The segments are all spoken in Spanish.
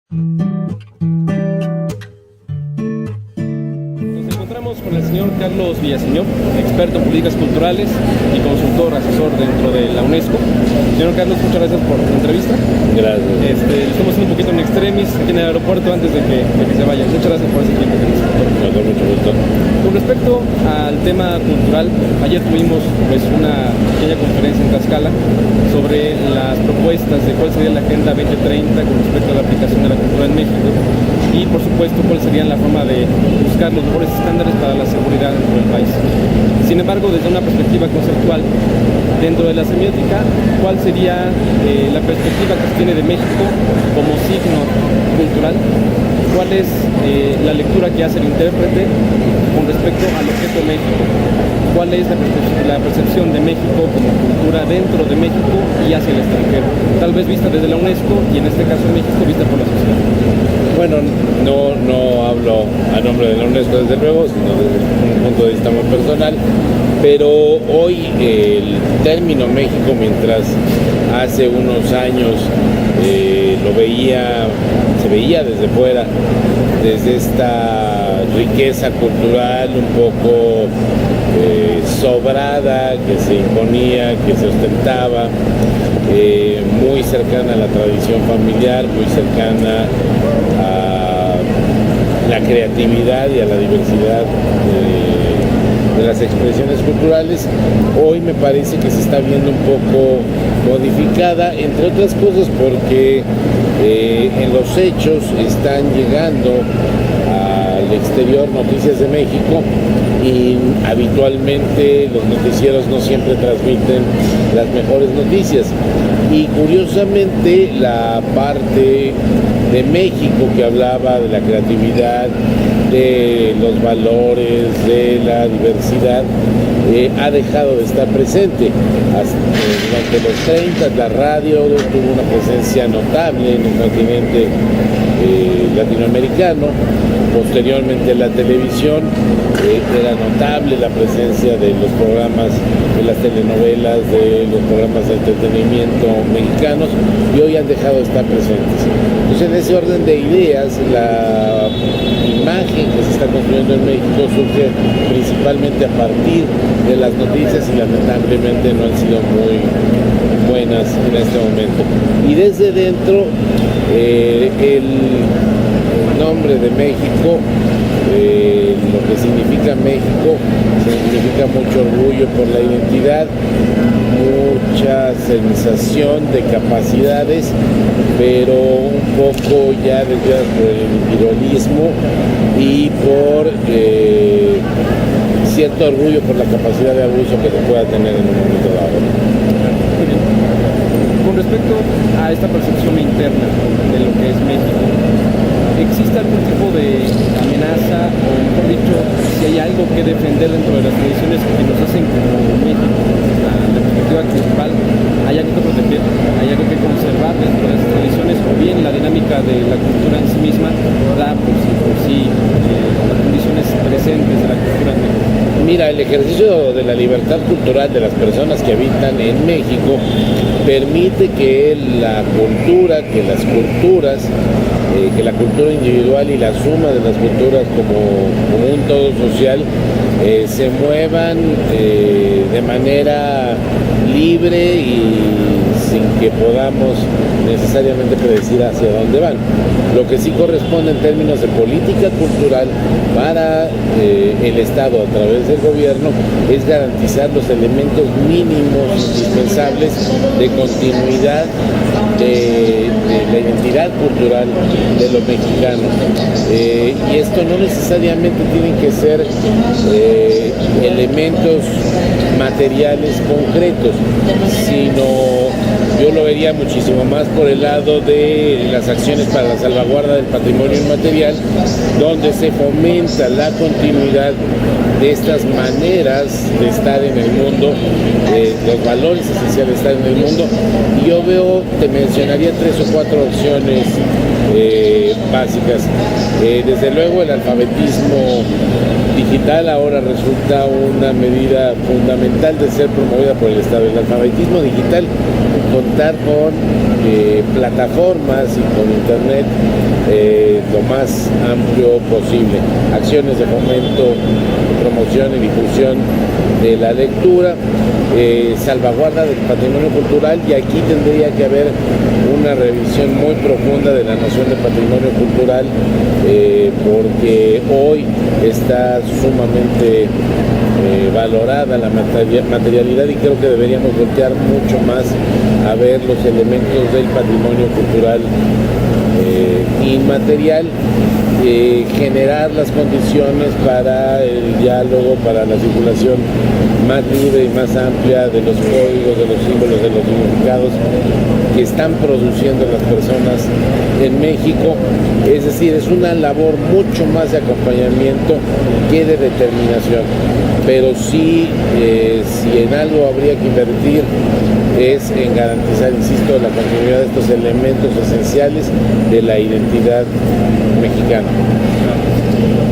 Nos encontramos con el señor Carlos Villaseñor, experto en políticas culturales y consultor asesor dentro de la UNESCO. Señor Carlos, muchas gracias por la entrevista. Gracias. Estamos un poquito en extremis aquí en el aeropuerto antes de que se vaya. Muchas gracias por ese tiempo que nos dio. Con mucho gusto. Con respecto al tema cultural, ayer tuvimos una pequeña conferencia en Tlaxcala sobre las propuestas de cuál sería la Agenda 2030 con respecto a la aplicación de la cultura en México y, por supuesto, cuál sería la forma de buscar los mejores estándares para la seguridad dentro del país. Sin embargo, desde una perspectiva conceptual, dentro de la semiótica, ¿cuál sería la perspectiva que se tiene de México como signo cultural? ¿Cuál es la lectura que hace el intérprete con respecto al objeto México? ¿Cuál es la percepción de México como cultura dentro de México y hacia el extranjero? Tal vez vista desde la UNESCO y en este caso México vista por la sociedad. Bueno, no hablo a nombre de la UNESCO desde luego, sino desde un punto de vista muy personal, pero hoy el término México, mientras hace unos años se veía desde fuera, desde esta riqueza cultural un poco sobrada que se imponía, que se ostentaba, muy cercana a la tradición familiar, muy cercana a la creatividad y a la diversidad de las expresiones culturales. Hoy me parece que se está viendo un poco modificada, entre otras cosas porque en los hechos están llegando al exterior noticias de México y habitualmente los noticieros no siempre transmiten las mejores noticias. Y curiosamente la parte de México que hablaba de la creatividad, de los valores, de la diversidad, ha dejado de estar presente. Durante los 30 la radio tuvo una presencia notable en el continente latinoamericano. Posteriormente la televisión, era notable la presencia de los programas, de las telenovelas, de los programas de entretenimiento mexicanos, y hoy han dejado de estar presentes. Entonces, en ese orden de ideas, la imagen que se está construyendo en México surge principalmente a partir de las noticias y lamentablemente no han sido muy buenas en este momento. Y desde dentro, el nombre de México, lo que significa México, significa mucho orgullo por la identidad, mucha sensación de capacidades, pero un poco ya desviadas por el ironismo y por cierto orgullo por la capacidad de abuso que se pueda tener en un momento dado. Muy bien. Con respecto a esta percepción interna de lo que es México, ¿existe algún tipo de amenaza, o mejor dicho, si hay algo que defender dentro de las tradiciones que nos hacen como México, la perspectiva cultural? ¿Hay algo que proteger? ¿Hay algo que conservar dentro de esas tradiciones? ¿O bien la dinámica de la cultura en sí misma da por sí las condiciones presentes de la cultura en México? Mira, el ejercicio de la libertad cultural de las personas que habitan en México permite que la cultura, que las culturas, que la cultura individual y la suma de las culturas como un todo social se muevan de manera libre y sin que podamos necesariamente predecir hacia dónde van. Lo que sí corresponde en términos de política cultural para el Estado a través del gobierno es garantizar los elementos mínimos indispensables de continuidad de la identidad cultural de los mexicanos. Y esto no necesariamente tienen que ser elementos materiales concretos, sino yo lo vería muchísimo más por el lado de las acciones para la salvaguarda del patrimonio inmaterial, donde se fomenta la continuidad de estas maneras de estar en el mundo, los valores esenciales de estar en el mundo. Y yo te mencionaría 3 o 4 opciones básicas. Desde luego el alfabetismo digital ahora resulta una medida fundamental de ser promovida por el Estado. El alfabetismo digital contar con plataformas y con internet lo más amplio posible, acciones de fomento, promoción y difusión de la lectura, salvaguarda del patrimonio cultural, y aquí tendría que haber una revisión muy profunda de la noción de patrimonio cultural, porque hoy está sumamente valorada la materialidad, y creo que deberíamos voltear mucho más a ver los elementos del patrimonio cultural inmaterial, generar las condiciones para el diálogo, para la circulación más libre y más amplia de los códigos, de los símbolos, de los significados que están produciendo las personas en México. Es decir, es una labor mucho más de acompañamiento que de determinación, pero sí, si en algo habría que invertir es en garantizar, insisto, la continuidad de estos elementos esenciales de la identidad mexicana.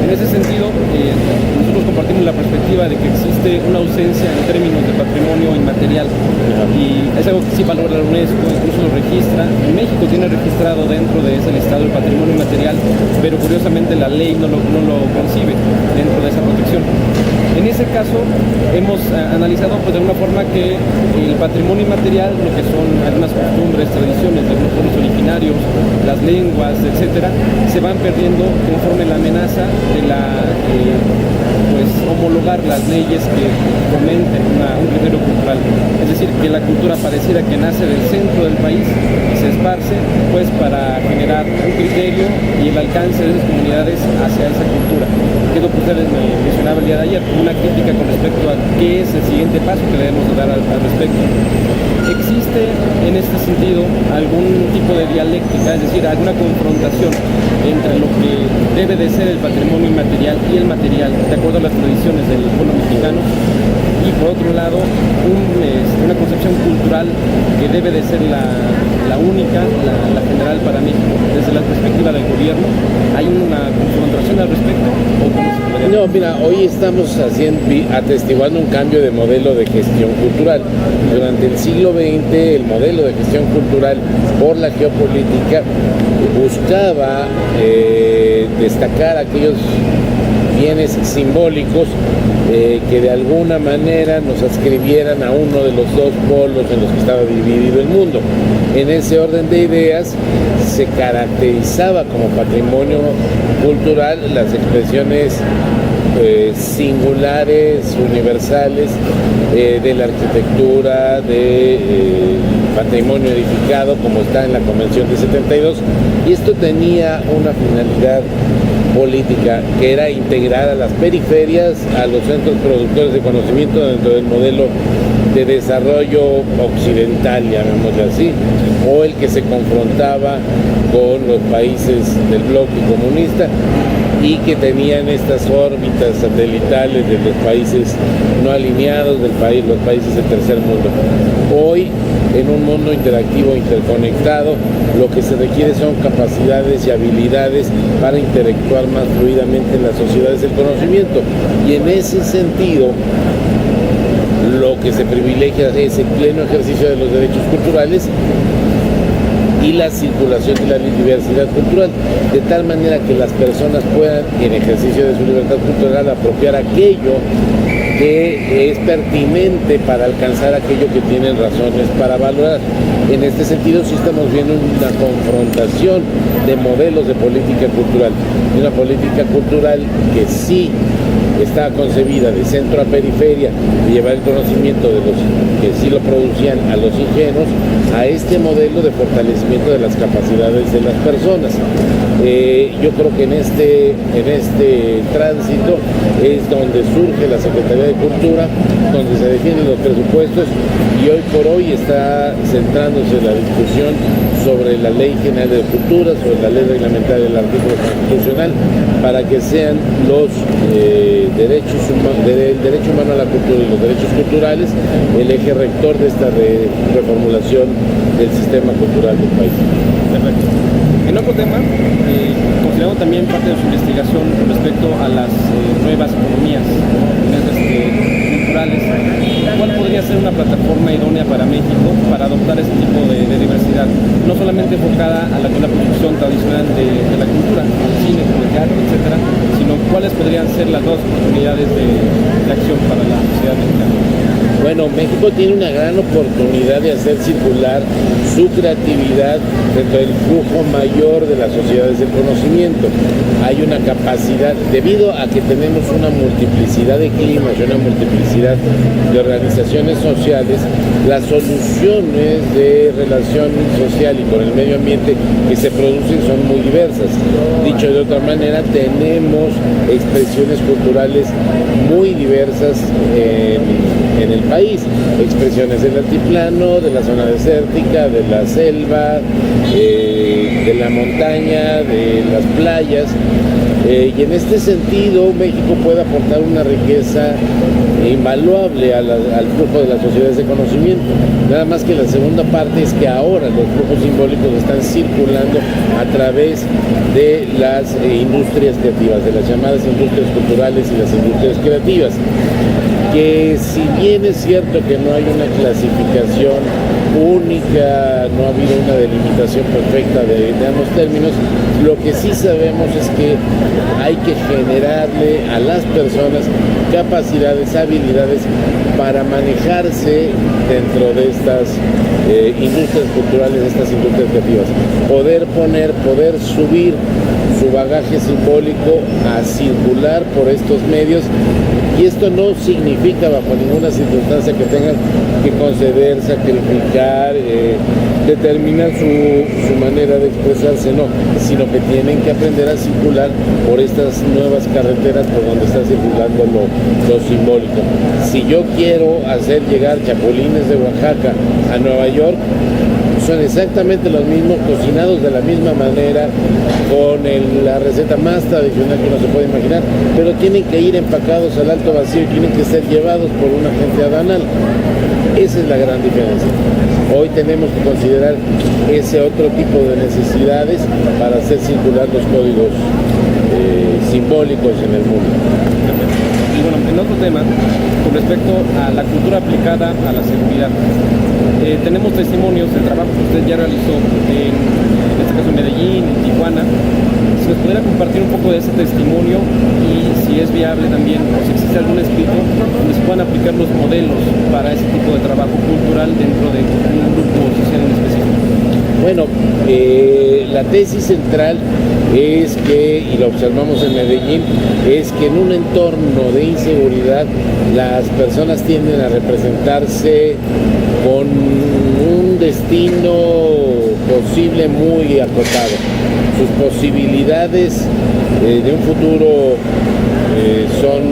En ese sentido, nosotros compartimos la perspectiva de que existe una ausencia en términos de patrimonio inmaterial, y es algo que sí valora la UNESCO, incluso lo registra. México tiene registrado dentro de ese listado el patrimonio inmaterial, pero curiosamente la ley no lo concibe dentro de esa protección. En ese caso, hemos analizado pues, de alguna forma que el patrimonio inmaterial, lo que son algunas costumbres, tradiciones de los pueblos originarios, las lenguas, etcétera, se van perdiendo conforme la amenaza de la pues homologar las leyes que fomenten un criterio cultural. Es decir, que la cultura pareciera que nace del centro del país y se esparce pues para generar un criterio y el alcance de esas comunidades hacia esa cultura. Que es lo que ustedes me mencionaban el día de ayer, una crítica con respecto a qué es el siguiente paso que debemos dar al respecto. ¿Existe en este sentido algún tipo de dialéctica, es decir, alguna confrontación entre lo que debe de ser el patrimonio inmaterial y el material, de acuerdo a las tradiciones del pueblo mexicano? Y por otro lado, una concepción cultural que debe de ser la única, la general para México. Desde la perspectiva del gobierno, ¿hay una confrontación al respecto? ¿O cómo se podría? No, mira, hoy estamos atestiguando un cambio de modelo de gestión cultural. Durante el siglo XX, el modelo de gestión cultural por la geopolítica buscaba destacar aquellos bienes simbólicos que de alguna manera nos adscribieran a uno de los dos polos en los que estaba dividido el mundo. En ese orden de ideas se caracterizaba como patrimonio cultural las expresiones singulares, universales, de la arquitectura, de patrimonio edificado, como está en la Convención de 72, y esto tenía una finalidad política, que era integrar a las periferias a los centros productores de conocimiento dentro del modelo de desarrollo occidental, llamémosle así, o el que se confrontaba con los países del bloque comunista y que tenían estas órbitas satelitales de los países no alineados, los países del tercer mundo. Hoy, en un mundo interactivo, interconectado, lo que se requiere son capacidades y habilidades para interactuar más fluidamente en las sociedades del conocimiento. Y en ese sentido, lo que se privilegia es el pleno ejercicio de los derechos culturales y la circulación de la diversidad cultural, de tal manera que las personas puedan, en ejercicio de su libertad cultural, apropiar aquello que es pertinente para alcanzar aquello que tienen razones para valorar. En este sentido, sí estamos viendo una confrontación de modelos de política cultural, y una política cultural que sí está concebida de centro a periferia, de llevar el conocimiento de los que sí lo producían a los ingenuos, a este modelo de fortalecimiento de las capacidades de las personas. Yo creo que en este tránsito es donde surge la Secretaría de Cultura, donde se definen los presupuestos, y hoy por hoy está centrándose la discusión sobre la Ley General de Cultura, sobre la ley reglamentaria del artículo constitucional, para que sean los el derecho humano a la cultura y los derechos culturales el eje rector de esta reformulación del sistema cultural del país. Perfecto. En otro tema, considerando también parte de su investigación respecto a las nuevas economías culturales culturales, ¿cuál podría ser una plataforma idónea para México para adoptar ese tipo de diversidad? No solamente enfocada a la producción tradicional de la cultura, el cine, el teatro, etcétera, sino cuáles podrían ser las dos oportunidades de acción para la sociedad mexicana. Bueno, México tiene una gran oportunidad de hacer circular su creatividad dentro del flujo mayor de las sociedades del conocimiento. Hay una capacidad, debido a que tenemos una multiplicidad de climas y una multiplicidad de organizaciones sociales, las soluciones de relación social y con el medio ambiente que se producen son muy diversas. Dicho de otra manera, tenemos expresiones culturales muy diversas en el país, expresiones del altiplano, de la zona desértica, de la selva, de la montaña, de las playas, y en este sentido México puede aportar una riqueza invaluable al flujo de las sociedades de conocimiento. Nada más que la segunda parte es que ahora los flujos simbólicos están circulando a través de las industrias creativas, de las llamadas industrias culturales y las industrias creativas, que si bien es cierto que no hay una clasificación única, no ha habido una delimitación perfecta de ambos términos, lo que sí sabemos es que hay que generarle a las personas capacidades, habilidades para manejarse dentro de estas industrias culturales, de estas industrias creativas, poder subir su bagaje simbólico a circular por estos medios. Y esto no significa bajo ninguna circunstancia que tengan que conceder, sacrificar, determinar su manera de expresarse, no, sino que tienen que aprender a circular por estas nuevas carreteras por donde está circulando lo simbólico. Si yo quiero hacer llegar chapulines de Oaxaca a Nueva York, son exactamente los mismos, cocinados de la misma manera, con la receta más tradicional que uno se puede imaginar, pero tienen que ir empacados al alto vacío y tienen que ser llevados por una agencia aduanal. Esa es la gran diferencia. Hoy tenemos que considerar ese otro tipo de necesidades para hacer circular los códigos simbólicos en el mundo. Y bueno, en otro tema, con respecto a la cultura aplicada a la seguridad, tenemos testimonios del trabajo que usted ya realizó en este caso en Medellín, en Tijuana. Si nos pudiera compartir un poco de ese testimonio y si es viable también, o si existe algún escrito donde se puedan aplicar los modelos para ese tipo de trabajo cultural dentro de un grupo social en específico. Bueno, la tesis central es que, y lo observamos en Medellín, es que en un entorno de inseguridad las personas tienden a representarse con un destino posible muy acotado. Sus posibilidades de un futuro son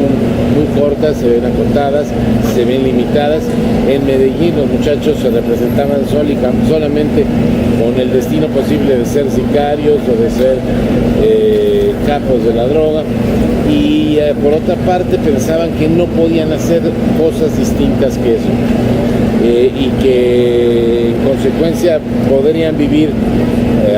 muy cortas, se ven acotadas, se ven limitadas. En Medellín los muchachos se representaban solamente con el destino posible de ser sicarios o de ser capos de la droga, y por otra parte pensaban que no podían hacer cosas distintas que eso, y que en consecuencia podrían vivir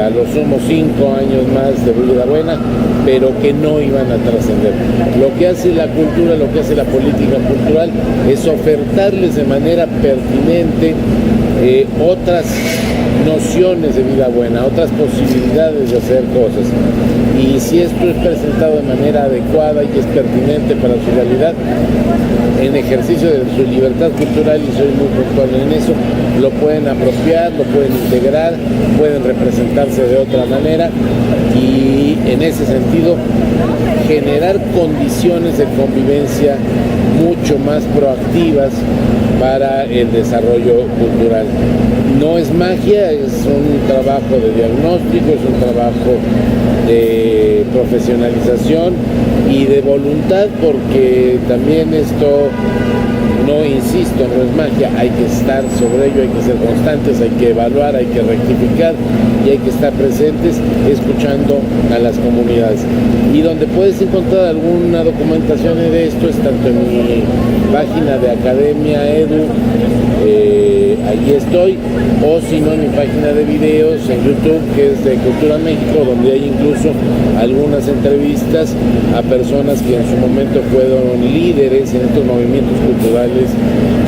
a lo sumo 5 años más de vida buena, pero que no iban a trascender. Lo que hace la cultura, lo que hace la política cultural es ofertarles de manera pertinente otras nociones de vida buena, otras posibilidades de hacer cosas. Y si esto es presentado de manera adecuada y es pertinente para su realidad, en ejercicio de su libertad cultural, y soy muy puntual en eso, lo pueden apropiar, lo pueden integrar, pueden representarse de otra manera y en ese sentido generar condiciones de convivencia mucho más proactivas para el desarrollo cultural. No es magia, es un trabajo de diagnóstico, es un trabajo de profesionalización y de voluntad, porque también esto, no insisto, no es magia, hay que estar sobre ello, hay que ser constantes, hay que evaluar, hay que rectificar y hay que estar presentes escuchando a las comunidades. Y donde puedes encontrar alguna documentación de esto es tanto en mi página de Academia Edu, ahí estoy, o si no en mi página de videos en YouTube, que es de Cultura México, donde hay incluso algunas entrevistas a personas que en su momento fueron líderes en estos movimientos culturales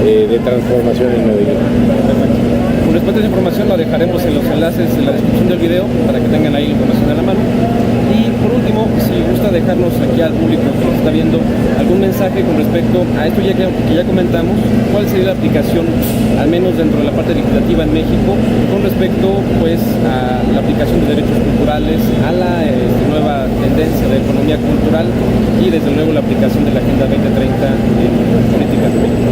de transformación en Medellín. Perfecto. Con respecto a esa información la dejaremos en los enlaces en la descripción del video para que tengan ahí la información a la mano. Y por último, si gusta dejarnos aquí al público que nos está viendo algún mensaje con respecto a esto que ya comentamos, cuál sería la aplicación, al menos dentro de la parte legislativa en México, con respecto pues a la aplicación de derechos culturales, a la nueva tendencia de economía cultural y desde luego la aplicación de la Agenda 2030 en políticas de México.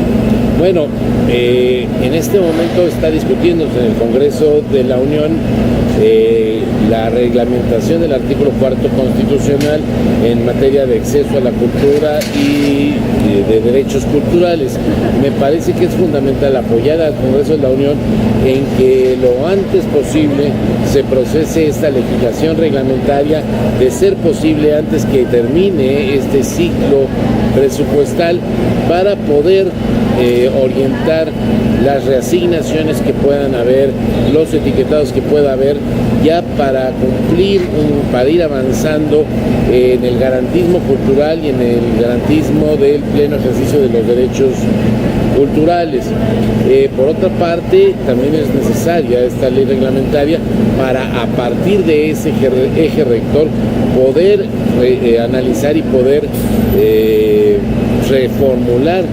Bueno, en este momento está discutiéndose en el Congreso de la Unión la reglamentación del artículo 4º constitucional en materia de acceso a la cultura y de derechos culturales. Me parece que es fundamental apoyar al Congreso de la Unión en que lo antes posible se procese esta legislación reglamentaria, de ser posible antes que termine este ciclo presupuestal, para poder orientar las reasignaciones que puedan haber, los etiquetados que pueda haber, ya para cumplir, para ir avanzando en el garantismo cultural y en el garantismo del pleno ejercicio de los derechos culturales. Por otra parte, también es necesaria esta ley reglamentaria para, a partir de ese eje rector, poder analizar y poder reformular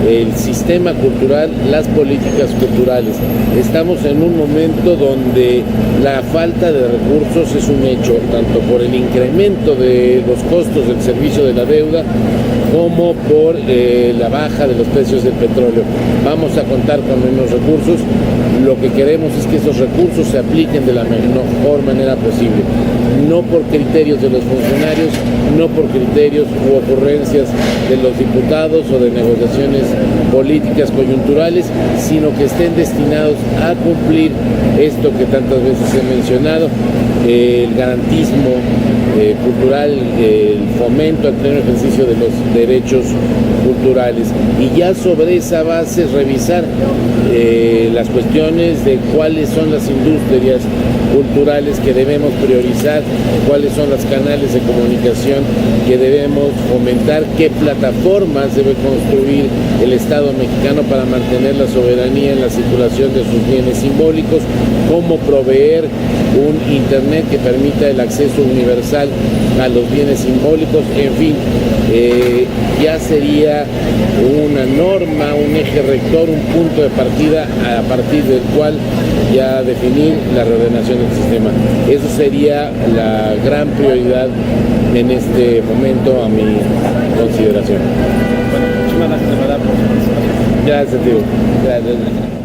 el sistema cultural, las políticas culturales. Estamos en un momento donde la falta de recursos es un hecho, tanto por el incremento de los costos del servicio de la deuda, como por la baja de los precios del petróleo. Vamos a contar con menos recursos. Lo que queremos es que esos recursos se apliquen de la mejor manera posible, no por criterios de los funcionarios, no por criterios u ocurrencias de los diputados o de negociaciones políticas coyunturales, sino que estén destinados a cumplir esto que tantas veces he mencionado, el garantismo cultural, el fomento al pleno ejercicio de los derechos culturales, y ya sobre esa base revisar las cuestiones de cuáles son las industrias culturales que debemos priorizar, cuáles son los canales de comunicación que debemos fomentar, qué plataformas debe construir el Estado mexicano para mantener la soberanía en la circulación de sus bienes simbólicos, cómo proveer un Internet que permita el acceso universal a los bienes simbólicos, en fin, ya sería una norma, un eje rector, un punto de partida a partir del cual ya definir la reordenación del sistema. Eso sería la gran prioridad en este momento a mi consideración. Bueno, muchísimas gracias de verdad por su participación. Gracias, tío. Gracias.